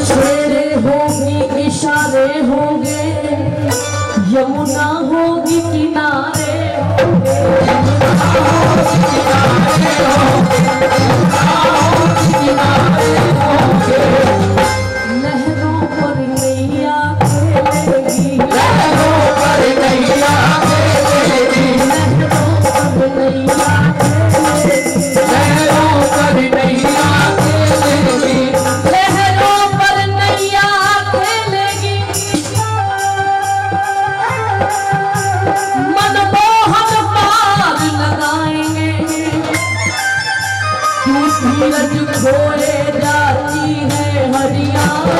शेरे होगी इशारे होंगे, यमुना होगी किनारे होंगे, लहरों पर नैया खेलेगी, लहरों पर नैया खेलेगी, लहरों पर नैया खेलेगी, लहरों पर नैया खेलेगी, लहरों पर नैया खेलेगी। मनमोहन पार लगाएंगे, क्यों धीरज खोए जाती है हरियाणा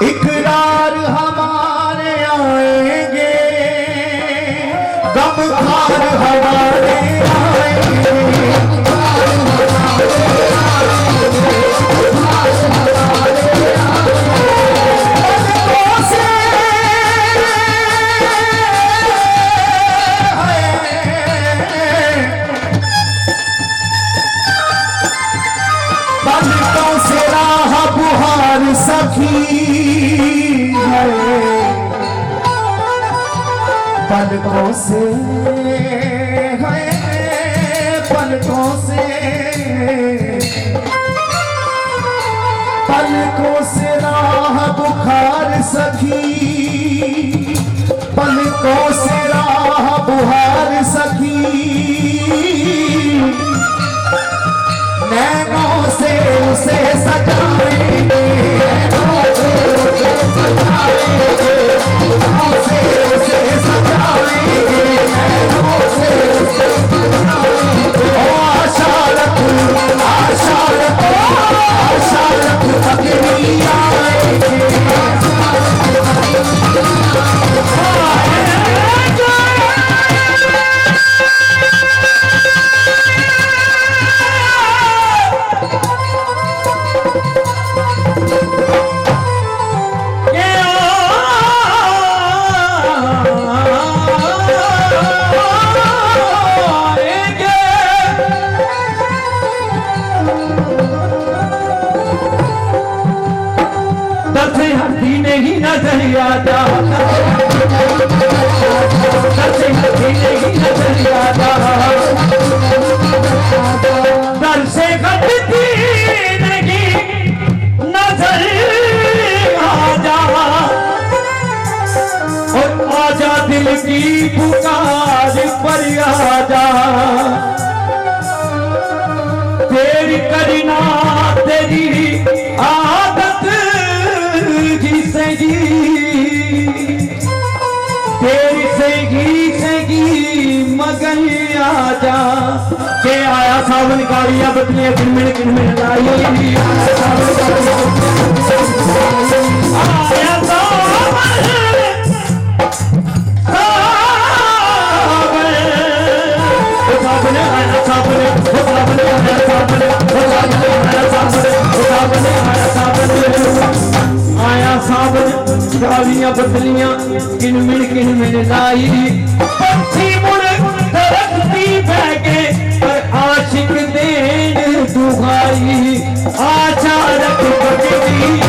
इकरार हमारे आएंगे, गमखार हमारे आएंगे, पलकों से राह बुहार सखी है, पलकों से है, पलकों से, पलकों से राह बुखार सखी, पलकों से राह बुहार सखी, नैनों से उसे सजाएंगे, नैनों से उसे सजाएंगे, नैनों से उसे सजाएंगे, नैनों से उसे सजाएंगे। ओ आशा रख, आशा रख, आशा रख, अग्नि आएंगे, नजरिया जा, दर से घटती नहीं नजर आजा, और आजा दिल की पुकार पर आजा, तेरी करीना तेरी आदत जिसेगी, तेरी सेगी मगन आजा, के आया सावन गाड़ियां बदलियां किनमिन किनमिन लाई, आया सावन आया सावन गाड़ियां बदलियां किनमिन किनमिन लाई, पंछी मुड़ धरती बहके पर आशिक देन दुहाई, आशा रख बदली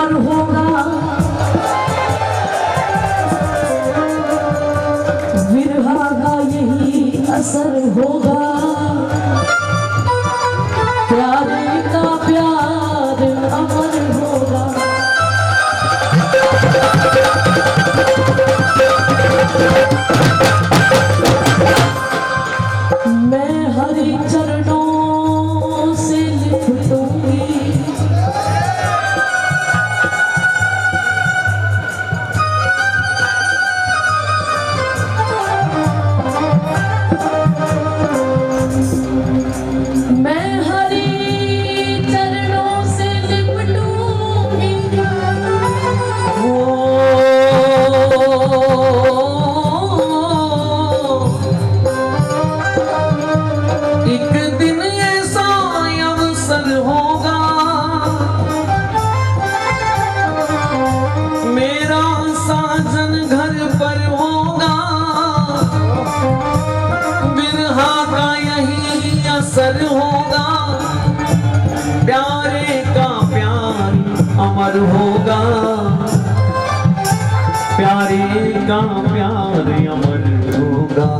पर होगा विरहा का यही असर होगा, प्यारे का प्यार अमर होगा। मैं हरि चरणों से लिख दूंगी मैं हरि चरणों से लिपटूंगी एक दिन ऐसा अवसर होगा, मेरा साजन घर पर होगा, बिरहा का यही असर होगा, प्यारे का प्यार अमर होगा, प्यारे का प्यार अमर होगा।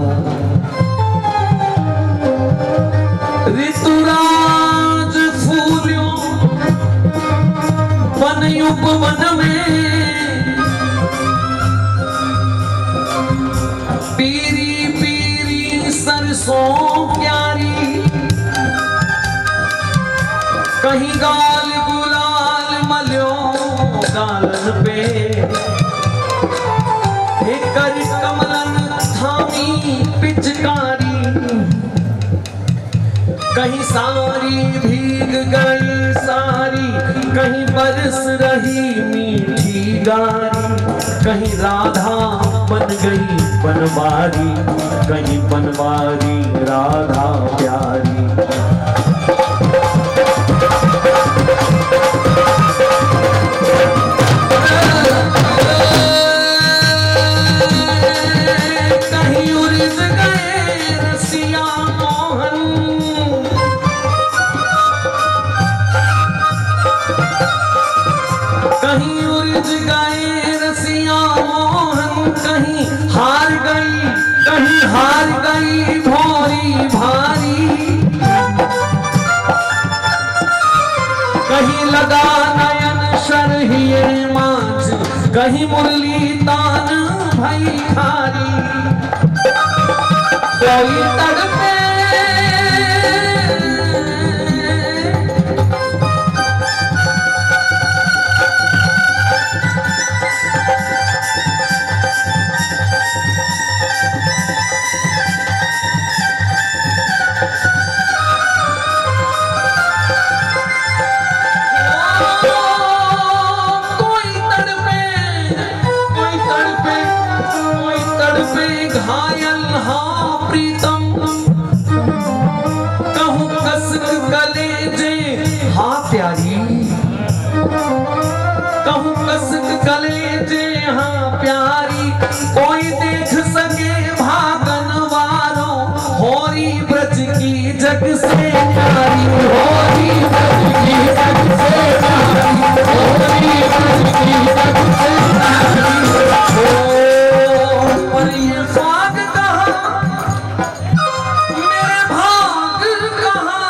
ऋतुराज फूलों वन उपवन में, पीरी पीरी सरसों प्यारी, कहीं गाल गुलाल मलो गालन पे, कर कमलन थामी पिचकारी, कहीं सारी भीग गई सारी, कहीं बरस रही मीठी गारी, कहीं राधा बन गई बनवारी, कहीं बनवारी राधा प्यारी। कहीं उलझ गए रसिया मोहन, कहीं उलझ गए रसिया मोहन, कहीं हार गई भोरी भारी, कहीं लगा नयन शरहिए मांझ, कहीं मुरली तान भई खारी, कोई तड़पे घायल हाँ प्रीतम, कहूँ कसक कलेजे हाँ प्यारी, कहूँ कसक कलेजे हाँ प्यारी, कोई देख सके भागन वालों, होरी ब्रज की जग से प्यारी, होरी ब्रज की जग से प्यारी, होरी ब्रज की जग से प्यारी। पर ये फाग कहाँ, मेरे भाग कहाँ,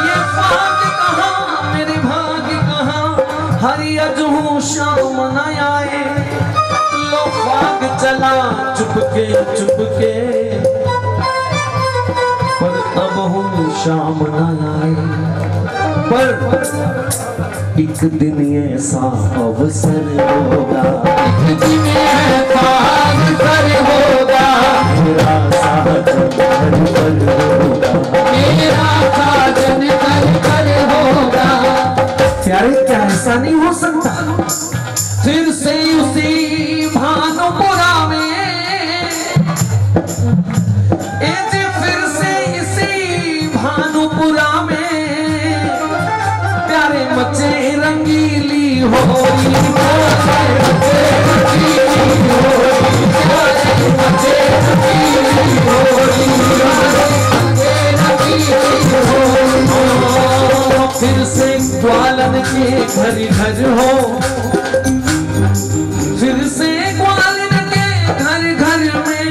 ये फाग कहाँ, मेरे भाग कहाँ, हरि अजहू शाम न आए, लो फाग चला चुपके चुपके, पर अब हूँ शाम न आए, पर एक दिन ऐसा अवसर होगा, एक दिन ऐसा अवसर होगा, मेरा साजन घर पर होगा, मेरा साजन घर पर होगा। प्यारे क्या ऐसा नहीं हो सकता, फिर से उसी भानुपुरा में, फिर से इसी भानुपुरा में, प्यारे मचे रंगीली होली, मचे रंगीली होली, मचे रंगीली होली, मचे रंगीली होली, फिर से के घर घर हो, फिर से ग्वालियर के घर घर में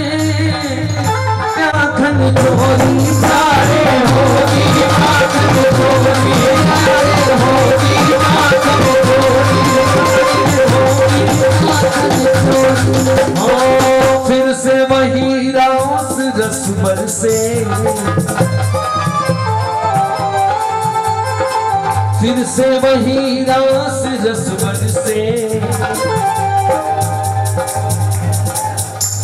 प्याखन चोरी प्यारे होगी, प्याखन चोरी प्यारे होगी, प्याखन चोरी हो, फिर से वही रास रस बरसे, फिर से वही रास रस बरसे,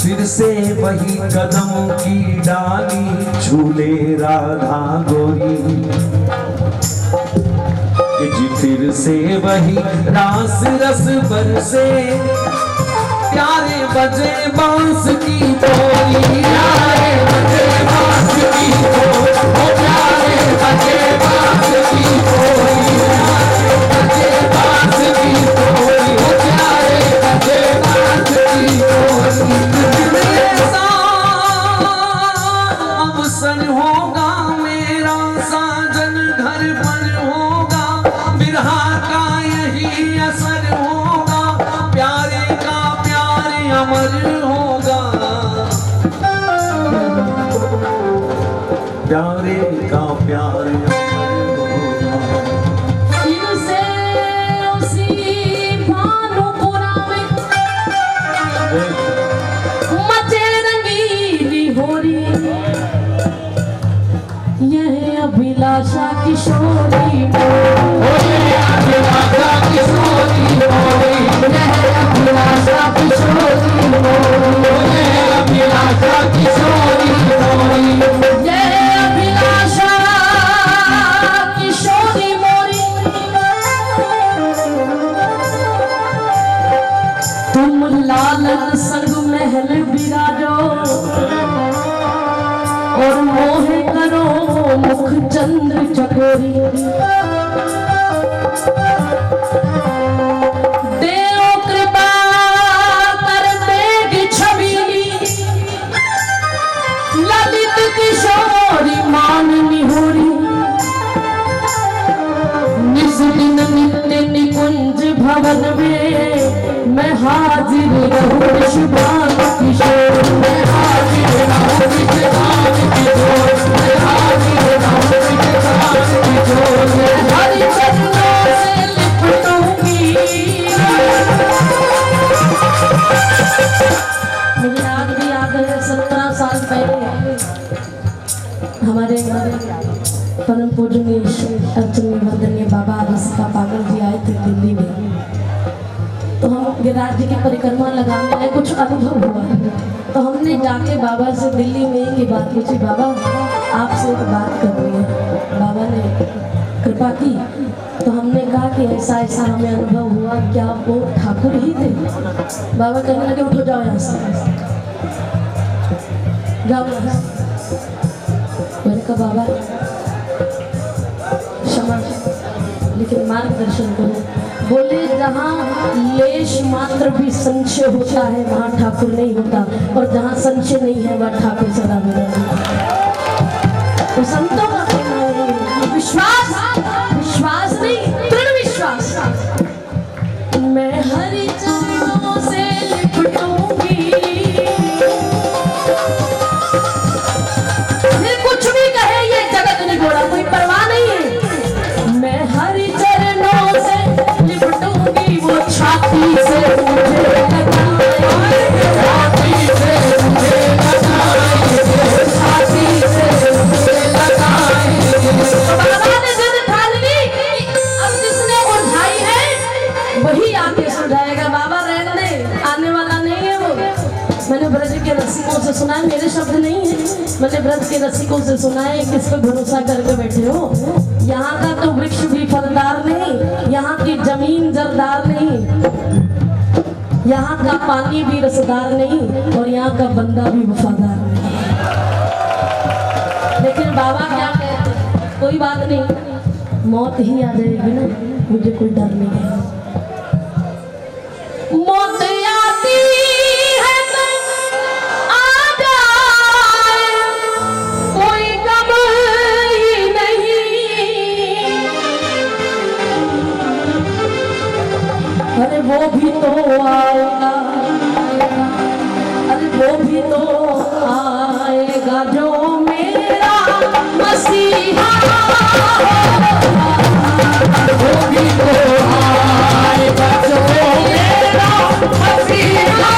फिर से वही कदमों की डाली झूले राधा गोरी, कि जी फिर से वही रास रस बरसे, प्यारे बजे बांस की बोली, प्यारे बजे बांस की बोली, ओ प्यारे बजे बांस की बोली, प्यारे बजे बांस की बोली, ओ प्यारे बजे बांस की बोली। ऐसा अवसर होगा मेरा साजन घर पर होगा, बिरहा का यही असर होगा, प्यारे का प्यारे अमर होगा, प्यारे का प्यारे अमर होगा। फिर से उसी भानुपुरा में मचे रंगीली होरी, यह अभिलाषा किशोरी मोरी, अभिलाषा किशोरी मोरी, यह अभिलाषा किशोरी मोरी, यह अभिलाषा किशोरी मोरी, यह अभिलाषा किशोरी मोरी। तुम लालन संग महल बिराजो और मोह करो मुख चंद्र चकोरी, देव कृपा कर देगी छबीली, ललित किशोरी माननी होरी, निज दिन नित्य निकुंज भवन में मैं हाजिर रहूं शुभान किशोर, मैं हाजिर रहूं शुभान किशोर, मैं हाजिर रहूं शुभान किशोर, मैं हरि चरणों से लिपटूंगी। मुझे आज भी याद है 17 साल पहले हमारे परम पूजनीय अर्चनीय वंदनीय बाबा रसिका पागल जी आए थे दिल्ली में, तो हम गिरिराज जी की परिक्रमा लगाने में कुछ अनुभव हुआ, तो हमने जाके बाबा से दिल्ली में ये बात पूछी, बाबा आपसे एक बात करनी है। बाबा ने कृपा की, तो हमने कहा कि ऐसा ऐसा हमें अनुभव हुआ, क्या वो ठाकुर ही थे? बाबा कहने लगे उठो जाओ यहाँ से, जाओ यहाँ से। मैंने कहा बाबा क्षमा लेकिन मार्गदर्शन करो। बोले जहाँ लेश मात्र भी संशय होता है वहाँ ठाकुर नहीं होता, और जहाँ संशय नहीं है वहाँ ठाकुर सदा बना। तो संतों का कहना है विश्वास, विश्वास नहीं दृढ़ विश्वास। मैं हरि चरणों से लिपटूंगी, फिर कुछ भी कहे ये जगत निगोड़ा, कोई परवाह नहीं है। मैं हरि चरणों से लिपटूंगी, वो छाती से मुझे लगाए, छाती से मुझे लगाए, छाती से मुझे लगाए। बाबा ने जिद ठान ली, अब जिसने उलझाई है वही आके सुलझाएगा। बाबा रहने आने वाला नहीं है वो। मैंने ब्रज के रसिकों से सुना है, मेरे शब्द नहीं है, मैंने ब्रज के रसिकों से सुना है। किस पे भरोसा करके बैठे हो? यहाँ का तो वृक्ष भी फलदार नहीं, यहाँ की जमीन जरदार नहीं, यहाँ का पानी भी रसदार नहीं, और यहाँ का बंदा भी वफादार नहीं। लेकिन बाबा क्या कहते हैं, कोई बात नहीं, मौत ही आ जाएगी ना, मुझे कोई डर नहीं है। मौत आती है तो आ जाए, कोई गम ही नहीं। जो मेरा मसीहा होगी तो आएगा जो मेरा मसीहा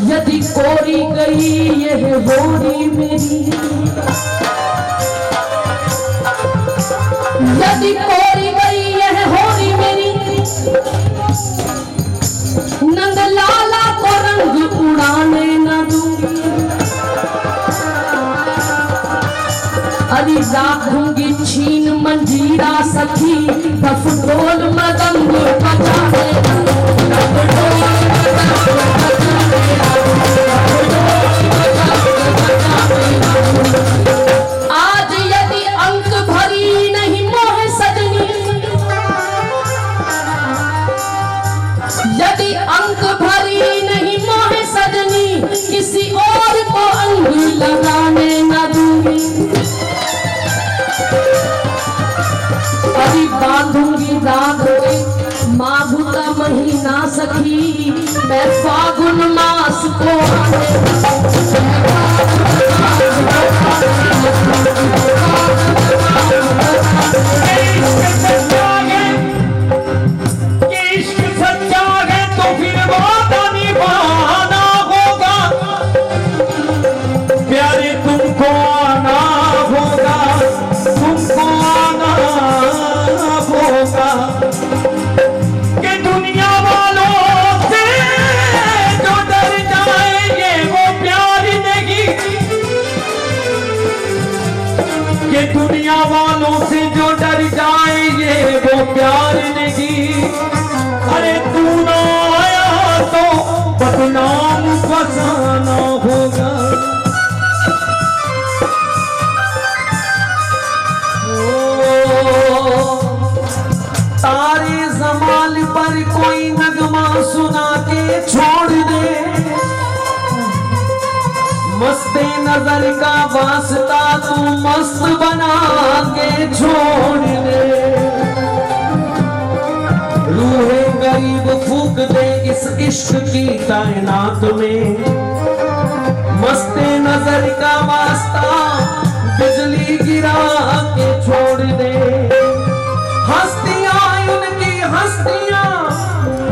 यदि कोरी गई यह होरी मेरी, यदि कोरी गई यह होरी मेरी, नंद लाला को रंग उड़ाने न दूंगी। अरे राखूंगी छीन मंजीरा सखी, बफ ढोल मदंग बजाने न दूंगी। आज यदि अंक भरी नहीं मोह सजनी, यदि अंक भरी नहीं मोह सजनी, किसी और को अंग लगाने न दूंगी। अभी बांधूंगी राग माघ का महीना सखी, मैं फागुन मास को इश्क सच्चा है तो फिर वादा निभाना होगा, प्यारे तुमको आना होगा, तुमको आना होगा। कि दुनिया वालों से जो डर जाएंगे वो प्यार नहीं, कि दुनिया वालों से जो डर जाएंगे वो प्यार नहीं। अरे तू ना आया तो बदनाम फसाना होगा। तारे जमाल पर कोई नगमा सुना के छोड़ दे, मस्ते नजर का वास्ता तू मस्त बना के छोड़ दे। रूहे गरीब फूक दे इस इश्क की कायनात में। मस्ते नजर का वास्ता बिजली गिरा के छोड़ दे। हस्तियां उनकी हस्तियां,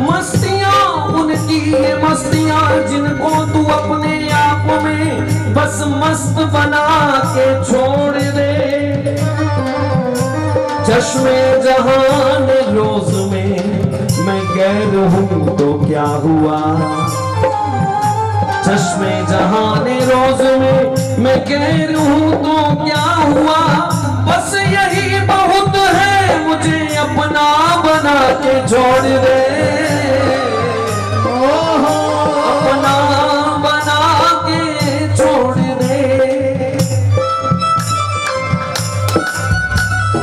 मस्तियां उनकी ये मस्तियां, जिनको तू अपने आप में बस मस्त बना के छोड़ दे। चश्मे जहान रोज में मैं गैर हूं तो क्या हुआ। चश्मे जहान रोज में मैं गैर हूं तो क्या हुआ। बस यही बहुत है, मुझे अपना बना के छोड़ दे। अपना बना के छोड़ दे।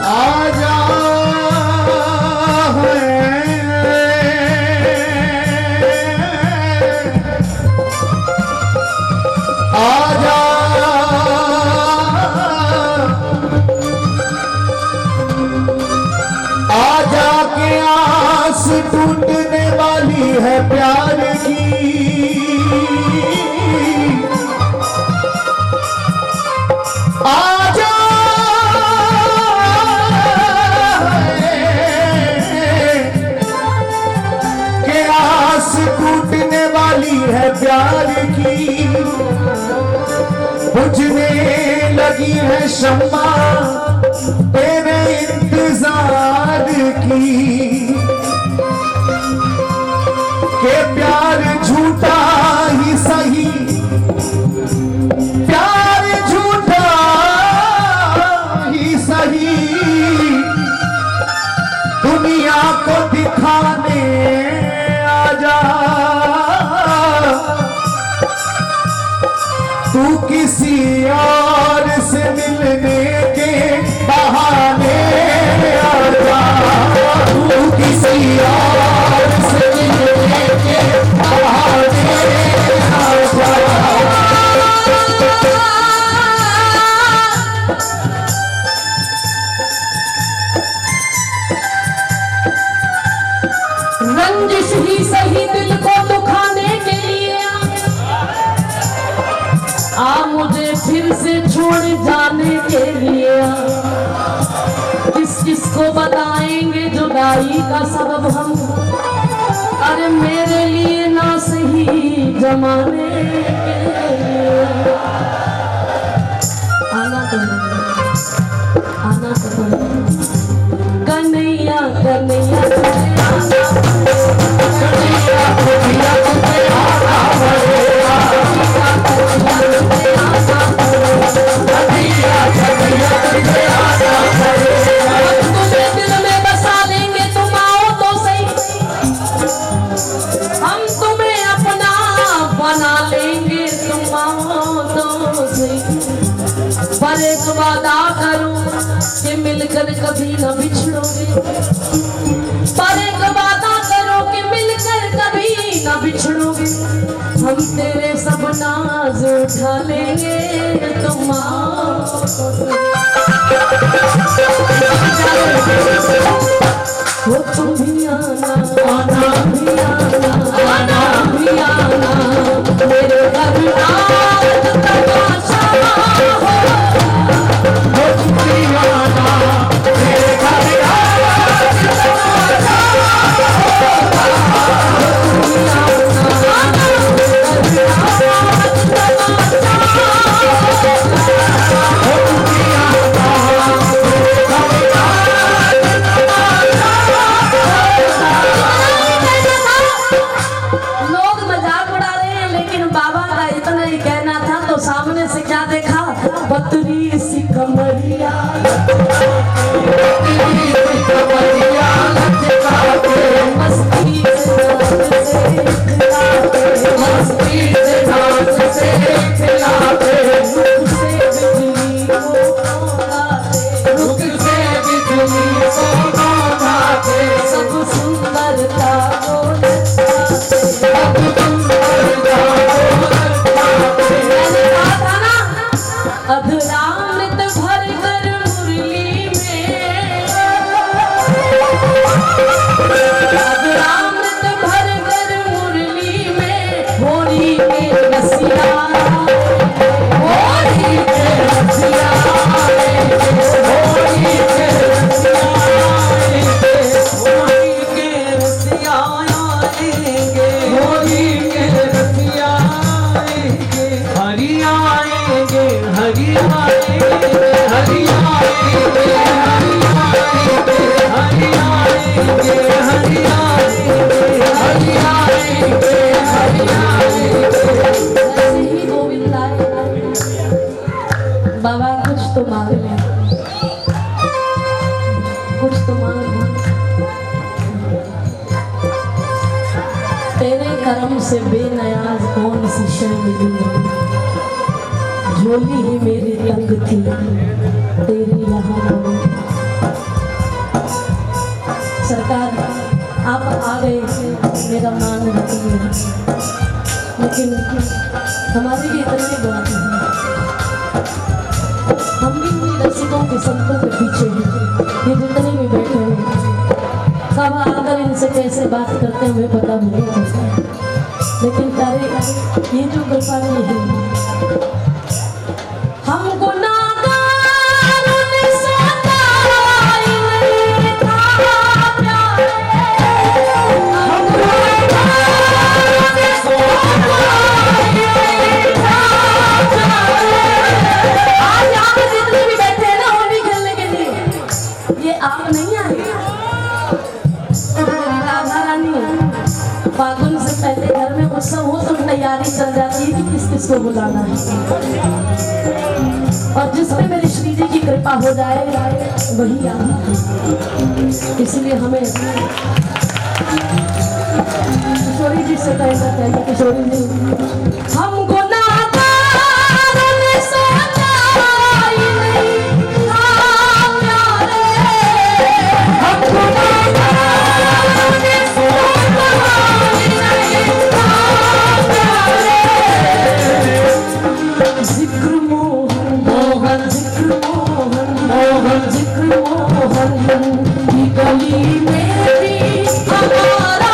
आजा आजा आजा के आस टूटने वाली है प्यार की। आजा के आस टूटने वाली है प्यार की। बुझने लगी है शम्मा तेरे इंतजार की। के प्यार झूठा ही सही, प्यार झूठा ही सही, दुनिया को दिखाने आजा। तू किसी और से मिलने के बहाने आजा। तू किसी और से मिलने के बहाने आजा। रंजिश ही सही दिल को दुखाने के लिए आ मुझे फिर से छोड़ जाने के लिए। किस किस को बताएंगे जुदाई का सबब हम। अरे मेरे लिए ना सही जमाने के लिए। आना तो आना तो कन्हैया कन्हैया तुझे आना कन्हैया कन्हैया तुझे आना पड़ेगा। तुझे दिल में बसा लेंगे, तुम आओ तो सही। हम तुम्हें अपना बना लेंगे, तुम आओ तो सही। पर एक वादा करो कि मिलकर कभी न बिछड़ोगे। पर एक वादा करो कि मिलकर कभी न बिछड़ोगे। हम तेरे सब नाज उठा लेंगे, तुम आओ। वो तुम भी आना, आना भी आना, आना भी आना। मेरे घर आज तमाशा हो। वो तुम भी आना, मेरे घर आज तमाशा बतरी सी कमरिया मस्ती से रुख से बिजली सब सुंदरता अधरामृत भर कर मुरली में होली के रसिया होली के रसिया होली के रसिया आएंगे, होली के रसिया आएंगे, हरि आएंगे, हरि आएंगे, हरि आएंगे, हरि आएंगे, हरि आएंगे, हरि आएंगे, हरि आएंगे। ऐसे ही गोविंद आए। बाबा कुछ तो मांग ले, कुछ तो मांग ले। तेरे करम से बेनयाज कौन सी शय मिली, झोली ही मेरी तंग थी तेरी यहाँ बनी। सरकार आप आ गए, मेरा मान रखिए, लेकिन हमारी भी इतनी बात है, हम भी उन्हीं रसिकों के संतों के पीछे हैं। ये जितने भी बैठे हैं सब आकर इनसे कैसे बात करते हैं हमें पता नहीं चलता, लेकिन तारे ये जो कृपाणी है हमको नागारों ने सताई नहीं था प्यारे, हमको नागारों ने सताई नहीं था प्यारे। आज यहाँ पे जितने भी बैठे हैं ना होली खेलने के लिए, ये आप नहीं आए, मेरी राधा रानी फागुन से पहले घर में उत्सव हो तो तैयारी चल जाती है कि किस किस को बुलाना है, और जिस पे मेरी श्री जी की कृपा हो जाए वही आए। इसलिए हमें किशोरी जी से कहना चाहिए, किशोरी जी हमको नागारों ने सताई नहीं था प्यारे, हमको नागारों ने सताई नहीं था प्यारे। जिक्र मोहन मोहन जिक्र मोहन मोहन जिक्र मोहन की गली मेरी हमारा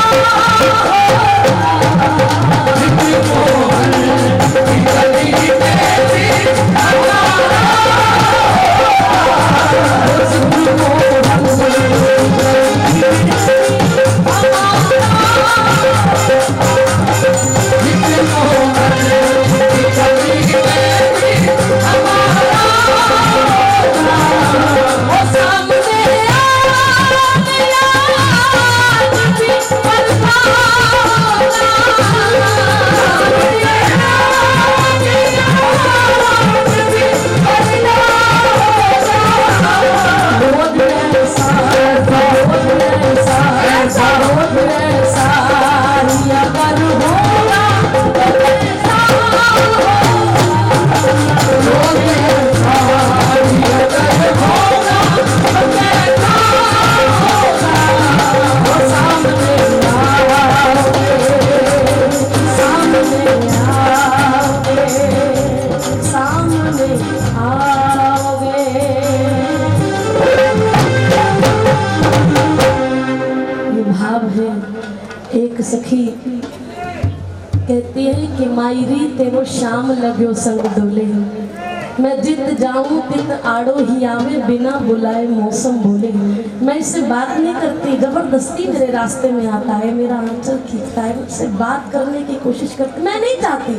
जिक्र मोहन की गली मेरी हमारा जिक्र मोहन की एक सखी कहती है कि मायरी तेरो शाम लग्यो संग डोले, मैं जित जाऊं तित आड़ो ही आवे बिना बुलाए मौसम बोले। मैं इससे बात नहीं करती, जबरदस्ती मेरे रास्ते में आता है, मेरा आंचल खींचता है, मुझसे बात करने की कोशिश करती, मैं नहीं चाहती,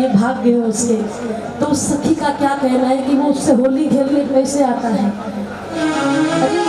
ये भाग्य है उसके। तो उस सखी का क्या कहना है कि वो उससे होली खेलने कैसे आता है। अरे